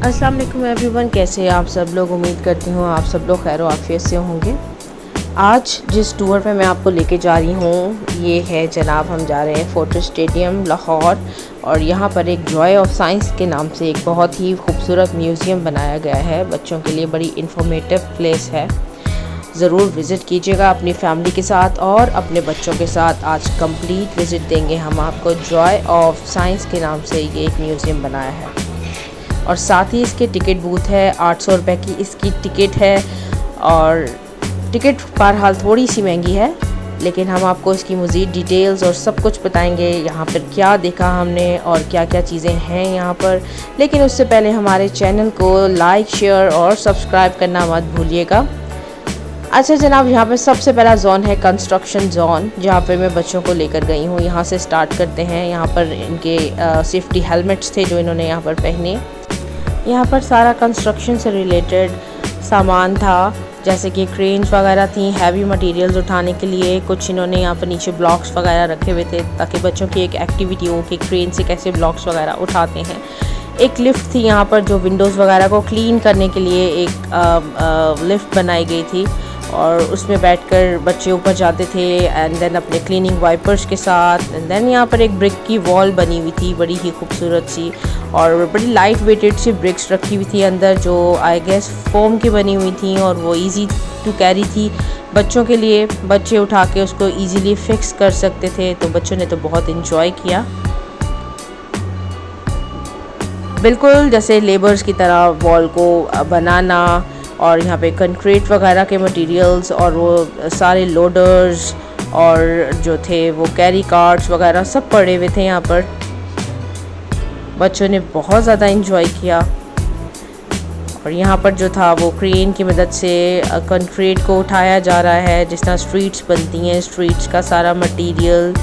अस्सलाम वालेकुम एवरीवन, कैसे हैं आप सब लोग। उम्मीद करती हूँ आप सब लोग खैर आफियत से होंगे। आज जिस टूर पे मैं आपको लेके जा रही हूँ ये है जनाब, हम जा रहे हैं फोर्ट स्टेडियम लाहौर। और यहाँ पर एक जॉय ऑफ साइंस के नाम से एक बहुत ही खूबसूरत म्यूज़ियम बनाया गया है। बच्चों के लिए बड़ी इंफॉर्मेटिव प्लेस है, ज़रूर विज़िट कीजिएगा अपनी फैमिली के साथ और अपने बच्चों के साथ। आज कंप्लीट विज़िट देंगे हम आपको। जॉय ऑफ साइंस के नाम से ये एक म्यूज़ियम बनाया है और साथ ही इसके टिकट बूथ है। 800 रुपये की इसकी टिकट है और टिकट बहरहाल थोड़ी सी महंगी है, लेकिन हम आपको इसकी मज़ीद डिटेल्स और सब कुछ बताएंगे, यहाँ पर क्या देखा हमने और क्या क्या चीज़ें हैं यहाँ पर। लेकिन उससे पहले हमारे चैनल को लाइक, शेयर और सब्सक्राइब करना मत भूलिएगा। अच्छा जनाब, यहाँ पे सबसे पहला जोन है कंस्ट्रक्शन जोन, जहाँ पे मैं बच्चों को लेकर गई हूँ। यहाँ से स्टार्ट करते हैं। यहाँ पर इनके सेफ्टी हेलमेट्स थे जो इन्होंने यहाँ पर पहने। यहाँ पर सारा कंस्ट्रक्शन से रिलेटेड सामान था, जैसे कि क्रेन्स वगैरह थी हैवी मटेरियल्स उठाने के लिए। कुछ इन्होंने यहाँ पर नीचे ब्लॉक्स वगैरह रखे हुए थे ताकि बच्चों की एक एक्टिविटी हो कि क्रेन से कैसे ब्लॉक्स वगैरह उठाते हैं। एक लिफ्ट थी यहाँ पर जो विंडोज़ वगैरह को क्लीन करने के लिए एक लिफ्ट बनाई गई थी और उसमें बैठकर बच्चे ऊपर जाते थे एंड देन अपने क्लीनिंग वाइपर्स के साथ। एंड देन यहाँ पर एक ब्रिक की वॉल बनी हुई थी बड़ी ही खूबसूरत सी, और बड़ी लाइट वेटेड सी ब्रिक्स रखी हुई थी अंदर जो आई गेस फोम की बनी हुई थी और वो इजी टू कैरी थी बच्चों के लिए। बच्चे उठा के उसको इजीली फिक्स कर सकते थे, तो बच्चों ने तो बहुत इन्जॉय किया, बिल्कुल जैसे लेबर्स की तरह वॉल को बनाना। और यहाँ पे कंक्रीट वगैरह के मटेरियल्स और वो सारे लोडर्स और जो थे वो कैरी कार्ट्स वगैरह सब पड़े हुए थे यहाँ पर। बच्चों ने बहुत ज़्यादा इंजॉय किया। और यहाँ पर जो था वो क्रेन की मदद से कंक्रीट को उठाया जा रहा है, जिस तरह स्ट्रीट्स बनती हैं, स्ट्रीट्स का सारा मटेरियल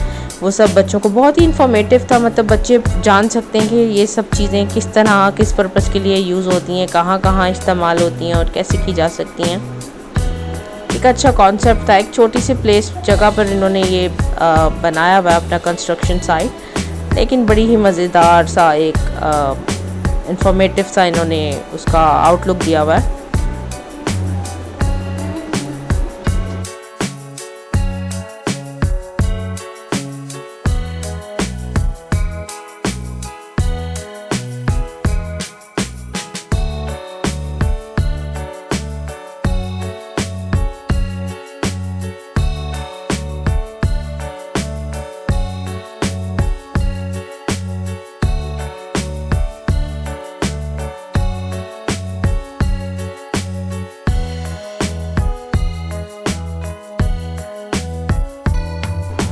वो सब बच्चों को बहुत ही इंफॉर्मेटिव था। मतलब बच्चे जान सकते हैं कि ये सब चीज़ें किस तरह किस पर्पस के लिए यूज़ होती हैं, कहाँ कहाँ इस्तेमाल होती हैं और कैसे की जा सकती हैं। एक अच्छा कॉन्सेप्ट था। एक छोटी सी प्लेस जगह पर इन्होंने ये बनाया हुआ अपना कंस्ट्रक्शन साइट, लेकिन बड़ी ही मज़ेदार सा एक इंफॉर्मेटिव सा इन्होंने उसका आउटलुक दिया हुआ है।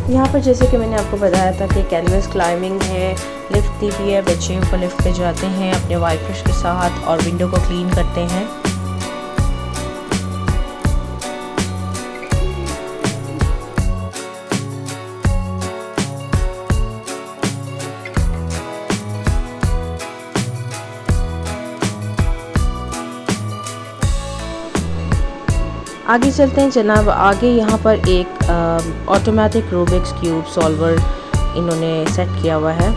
यहाँ पर जैसे कि मैंने आपको बताया था कि कैनवस क्लाइंबिंग है, लिफ्ट दी भी है, बच्चे ऊपर लिफ्ट पे जाते हैं अपने वाइपर्स के साथ और विंडो को क्लीन करते हैं। आगे चलते हैं जनाब। आगे यहाँ पर एक ऑटोमेटिक रूबिक्स क्यूब सॉल्वर इन्होंने सेट किया हुआ है।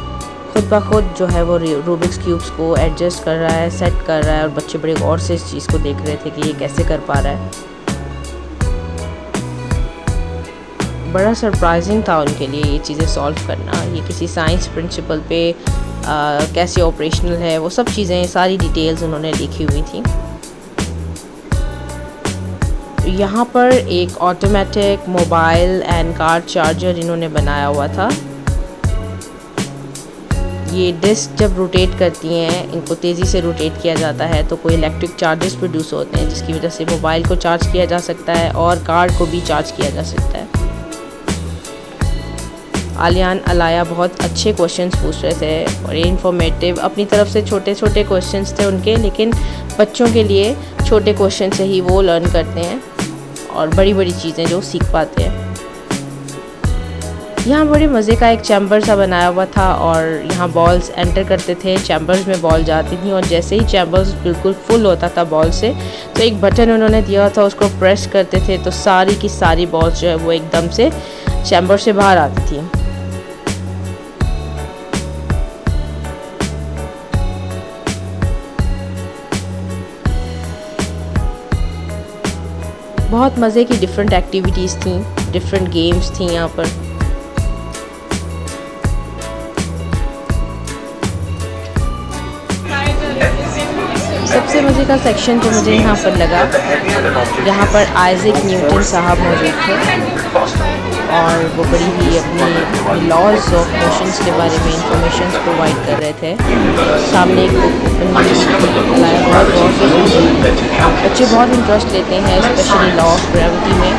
खुद ब खुद जो है वो रूबिक्स क्यूब्स को एडजस्ट कर रहा है, सेट कर रहा है, और बच्चे बड़े गौर से इस चीज़ को देख रहे थे कि ये कैसे कर पा रहा है। बड़ा सरप्राइजिंग था उनके लिए ये चीज़ें सॉल्व करना। ये किसी साइंस प्रिंसिपल पे कैसे ऑपरेशनल है, वो सब चीज़ें सारी डिटेल्स उन्होंने लिखी हुई थी। यहाँ पर एक automatic mobile and car charger इन्होंने बनाया हुआ था। ये डिस्क जब रोटेट करती हैं, इनको तेज़ी से रोटेट किया जाता है तो कोई इलेक्ट्रिक चार्जेस प्रोड्यूस होते हैं, जिसकी वजह से मोबाइल को चार्ज किया जा सकता है और कार को भी चार्ज किया जा सकता है। आलियान अलाया बहुत अच्छे क्वेश्चंस पूछ रहे थे और ये इन्फॉर्मेटिव अपनी तरफ से छोटे छोटे क्वेश्चंस थे उनके, लेकिन बच्चों के लिए छोटे क्वेश्चन से ही वो लर्न करते हैं और बड़ी बड़ी चीज़ें जो सीख पाते हैं। यहाँ बड़े मज़े का एक चैम्बर सा बनाया हुआ था और यहाँ बॉल्स एंटर करते थे, चैम्बर्स में बॉल जाती थी और जैसे ही चैम्बर्स बिल्कुल फुल होता था बॉल से, तो एक बटन उन्होंने दिया था, उसको प्रेस करते थे तो सारी की सारी बॉल्स जो है वो एकदम से चैम्बर से बाहर आती थी। बहुत मज़े की डिफरेंट एक्टिविटीज़ थी, डिफरेंट गेम्स थी यहाँ पर। सबसे मज़े का सेक्शन जो मुझे यहाँ पर लगा, यहाँ पर आइजैक न्यूटन साहब मौजूद थे और वो बड़ी ही अपनी लॉज ऑफ मोशंस के बारे में इंफॉर्मेशन प्रोवाइड कर रहे थे। सामने एक बुक ओपन बहुत बच्चे बहुत इंटरेस्ट लेते हैं स्पेशली लॉ ऑफ ग्रेविटी में।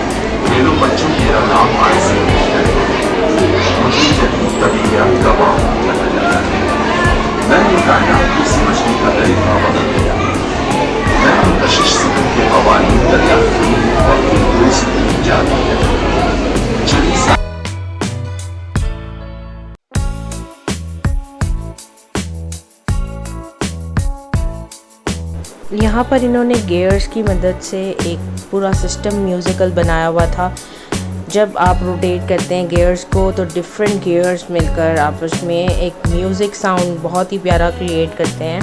यहाँ पर इन्होंने गियर्स की मदद से एक पूरा सिस्टम म्यूज़िकल बनाया हुआ था। जब आप रोटेट करते हैं गियर्स को तो डिफरेंट गियर्स मिलकर आपस में एक म्यूज़िक साउंड बहुत ही प्यारा क्रिएट करते हैं।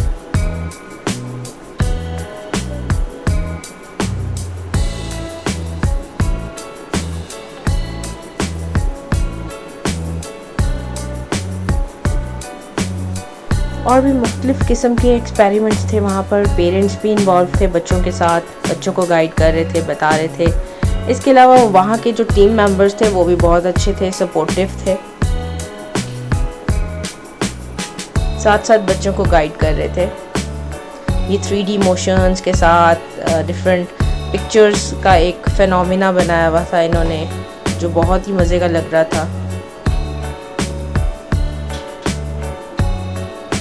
और भी मुख्तलिफ़ किस्म के एक्सपेरिमेंट्स थे वहाँ पर। पेरेंट्स भी इन्वॉल्व थे बच्चों के साथ, बच्चों को गाइड कर रहे थे, बता रहे थे। इसके अलावा वहाँ के जो टीम मेंबर्स थे वो भी बहुत अच्छे थे, सपोर्टिव थे, साथ साथ बच्चों को गाइड कर रहे थे। ये 3D मोशंस के साथ डिफरेंट पिक्चर्स का एक फिनोमिना बनाया हुआ था इन्होंने, जो बहुत ही मज़े का लग रहा था।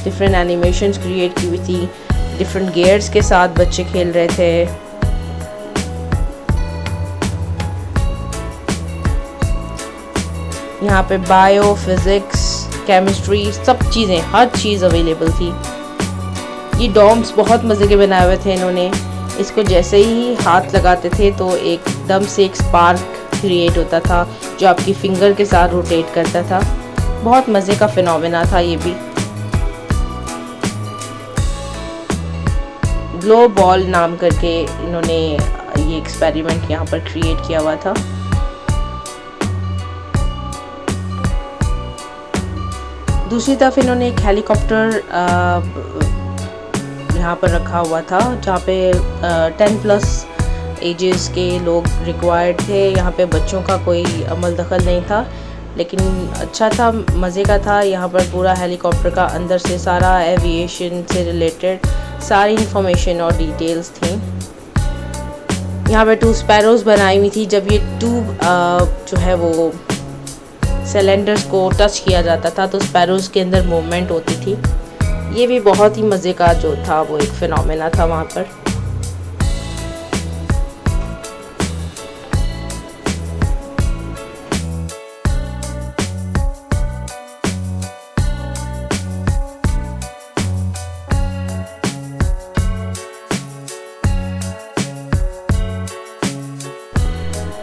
डिफरेंट एनिमेशंस क्रिएट की हुई थी, डिफरेंट गियर्स के साथ बच्चे खेल रहे थे। यहाँ पे बायो, फिज़िक्स, केमिस्ट्री, सब चीज़ें, हर चीज़ अवेलेबल थी। ये डॉम्स बहुत मज़े के बनाए हुए थे इन्होंने। इसको जैसे ही हाथ लगाते थे तो एकदम से एक स्पार्क क्रिएट होता था जो आपकी फिंगर के साथ रोटेट करता था। बहुत मज़े का फिनोमेना था ये भी। ग्लो बॉल नाम करके इन्होंने ये एक्सपेरिमेंट यहाँ पर क्रिएट किया हुआ था। दूसरी तरफ इन्होंने एक हेलीकॉप्टर यहाँ पर रखा हुआ था जहाँ पे 10+ एजेस के लोग रिक्वायर्ड थे। यहाँ पे बच्चों का कोई अमल दखल नहीं था, लेकिन अच्छा था, मज़े का था। यहाँ पर पूरा हेलीकॉप्टर का अंदर से सारा एविएशन से रिलेटेड सारी इंफॉर्मेशन और डिटेल्स थी। यहाँ पे 2 स्पैरोज बनाई हुई थी। जब ये ट्यूब जो है वो सिलेंडर्स को टच किया जाता था तो स्पैरोज के अंदर मूवमेंट होती थी। ये भी बहुत ही मज़े का जो था वो एक फिनोमेना था वहाँ पर।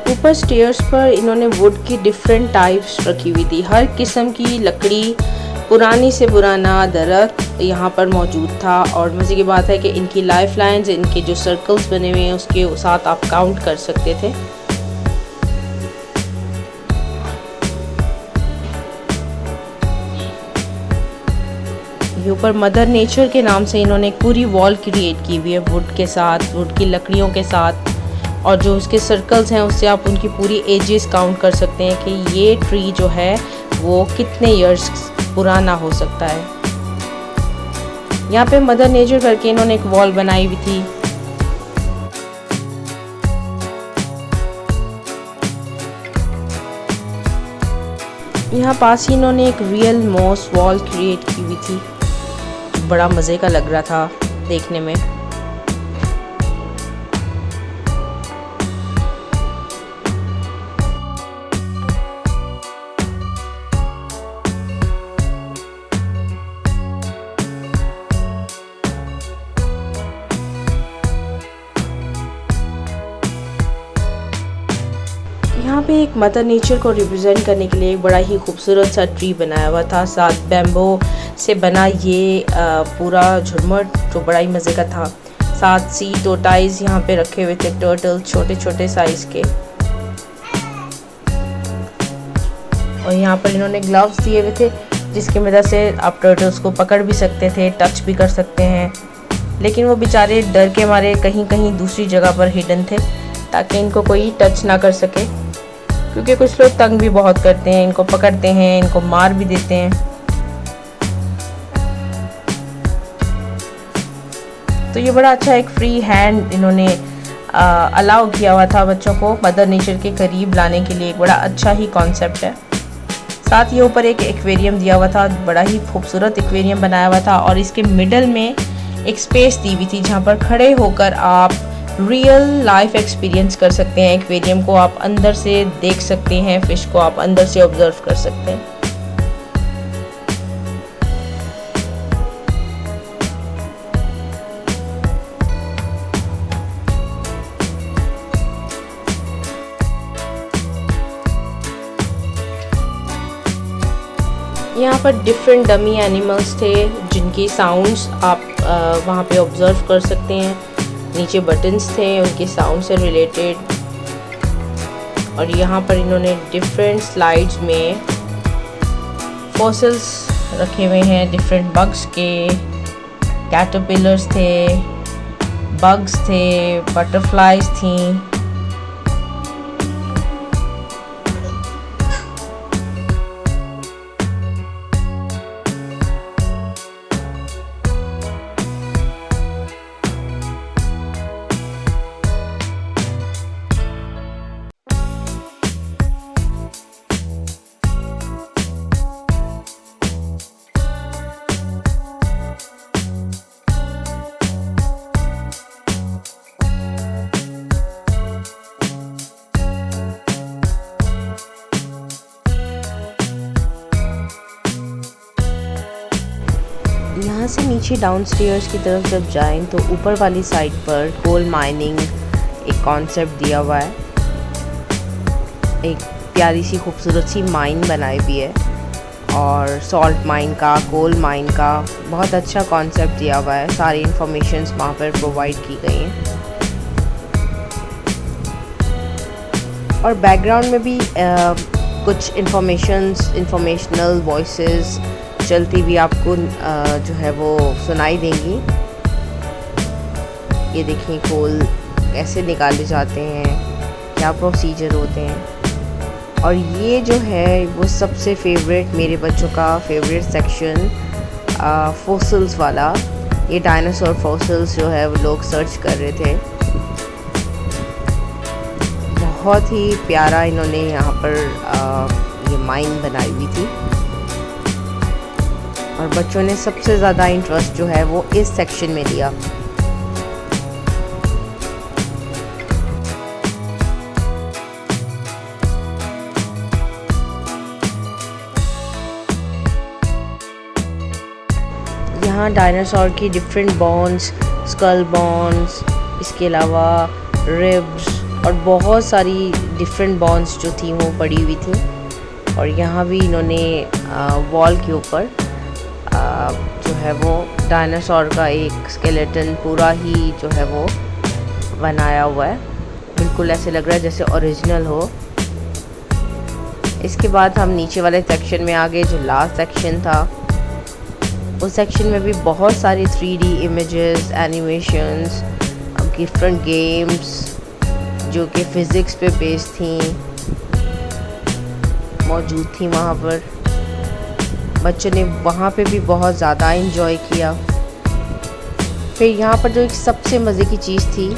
ऊपर स्टेयर्स पर इन्होंने वुड की डिफरेंट टाइप्स रखी हुई थी। हर किस्म की लकड़ी, पुरानी से पुराना दरख्त यहाँ पर मौजूद था। और मज़े की बात है कि इनकी लाइफ लाइन्स, इनके जो सर्कल्स बने हुए हैं उसके साथ आप काउंट कर सकते थे। ये ऊपर मदर नेचर के नाम से इन्होंने एक पूरी वॉल क्रिएट की हुई है वुड के साथ, वुड की लकड़ियों के साथ। और जो उसके सर्कल्स हैं उससे आप उनकी पूरी एजेस काउंट कर सकते हैं कि ये ट्री जो है वो कितने इयर्स पुराना हो सकता है। यहाँ पे मदर नेचर करके इन्होंने एक वॉल बनाई हुई थी। यहाँ पास ही इन्होंने एक रियल मॉस वॉल क्रिएट की हुई थी। बड़ा मज़े का लग रहा था देखने में। यहाँ पे एक मदर नेचर को रिप्रेजेंट करने के लिए एक बड़ा ही खूबसूरत सा ट्री बनाया हुआ था, साथ बैम्बो से बना ये पूरा झुरमुट जो बड़ा ही मज़े का था। 7 सी टोटाइज यहाँ पे रखे हुए थे, टर्टल छोटे छोटे साइज के। और यहाँ पर इन्होंने ग्लव्स दिए हुए थे जिसकी मदद से आप टर्टल्स को पकड़ भी सकते थे, टच भी कर सकते हैं। लेकिन वो बेचारे डर के मारे कहीं कहीं दूसरी जगह पर हिडन थे ताकि इनको कोई टच ना कर सके, क्योंकि कुछ लोग तंग भी बहुत करते हैं, इनको पकड़ते हैं, इनको मार भी देते हैं। तो ये बड़ा अच्छा एक फ्री हैंड इन्होंने अलाउ किया हुआ था बच्चों को मदर नेचर के करीब लाने के लिए। एक बड़ा अच्छा ही कॉन्सेप्ट है। साथ ही ऊपर एक एक्वेरियम दिया हुआ था, बड़ा ही खूबसूरत एक्वेरियम बनाया हुआ था और इसके मिडल में एक स्पेस दी हुई थी जहाँ पर खड़े होकर आप रियल लाइफ एक्सपीरियंस कर सकते हैं। एक्वेरियम को आप अंदर से देख सकते हैं, फिश को आप अंदर से ऑब्जर्व कर सकते हैं। यहाँ पर डिफरेंट डमी एनिमल्स थे जिनकी साउंड्स आप वहाँ पे ऑब्जर्व कर सकते हैं। नीचे बटन्स थे उनके साउंड से रिलेटेड। और यहाँ पर इन्होंने डिफरेंट स्लाइड्स में फॉसिल्स रखे हुए हैं डिफरेंट बग्स के। कैटरपिलर्स थे, बग्स थे, बटरफ्लाइज थी। यहाँ से नीचे डाउन स्टेयर्स की तरफ जब जाएं तो ऊपर वाली साइड पर कोल माइनिंग एक कॉन्सेप्ट दिया हुआ है। एक प्यारी सी खूबसूरत सी माइन बनाई हुई है और सॉल्ट माइन का, कोल माइन का बहुत अच्छा कॉन्सेप्ट दिया हुआ है। सारी इंफॉर्मेशंस वहाँ पर प्रोवाइड की गई हैं। और बैकग्राउंड में भी कुछ इंफॉर्मेशनल वॉइसेस चलती भी आपको जो है वो सुनाई देंगी। ये देखिए कोल कैसे निकाले जाते हैं, क्या प्रोसीजर होते हैं। और ये जो है वो सबसे फेवरेट, मेरे बच्चों का फेवरेट सेक्शन फॉसिल्स वाला। ये डायनासोर फॉसिल्स जो है वो लोग सर्च कर रहे थे। बहुत ही प्यारा इन्होंने यहाँ पर ये माइन बनाई हुई थी और बच्चों ने सबसे ज़्यादा इंटरेस्ट जो है वो इस सेक्शन में लिया। यहाँ डायनासोर की डिफरेंट बोन्स, स्कल बोन्स, इसके अलावा रिब्स और बहुत सारी डिफरेंट बोन्स जो थी वो पड़ी हुई थी। और यहाँ भी इन्होंने वॉल के ऊपर जो है वो डायनासोर का एक स्केलेटन पूरा ही जो है वो बनाया हुआ है। बिल्कुल ऐसे लग रहा है जैसे ओरिजिनल हो। इसके बाद हम नीचे वाले सेक्शन में आ गए, जो लास्ट सेक्शन था। उस सेक्शन में भी बहुत सारी 3D images, animations, different games जो कि फ़िज़िक्स पे बेस्ड थी मौजूद थी वहाँ पर। बच्चों ने वहाँ पे भी बहुत ज़्यादा एंजॉय किया। फिर यहाँ पर जो एक सबसे मज़े की चीज़ थी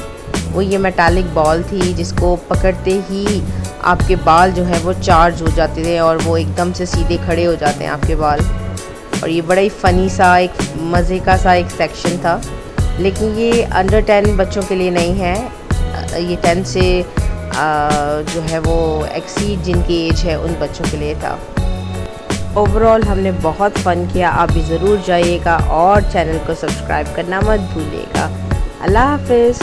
वो ये मेटालिक बॉल थी जिसको पकड़ते ही आपके बाल जो है वो चार्ज हो जाते थे और वो एकदम से सीधे खड़े हो जाते हैं आपके बाल। और ये बड़ा ही फ़नी सा एक मज़े का सा एक सेक्शन था। लेकिन ये अंडर 10 बच्चों के लिए नहीं है, ये 10 से जो है वो एक्सीड जिनकी एज है उन बच्चों के लिए था। ओवरऑल हमने बहुत फ़न किया। आप भी ज़रूर जाइएगा और चैनल को सब्सक्राइब करना मत भूलिएगा। अल्लाह हाफ़िज़।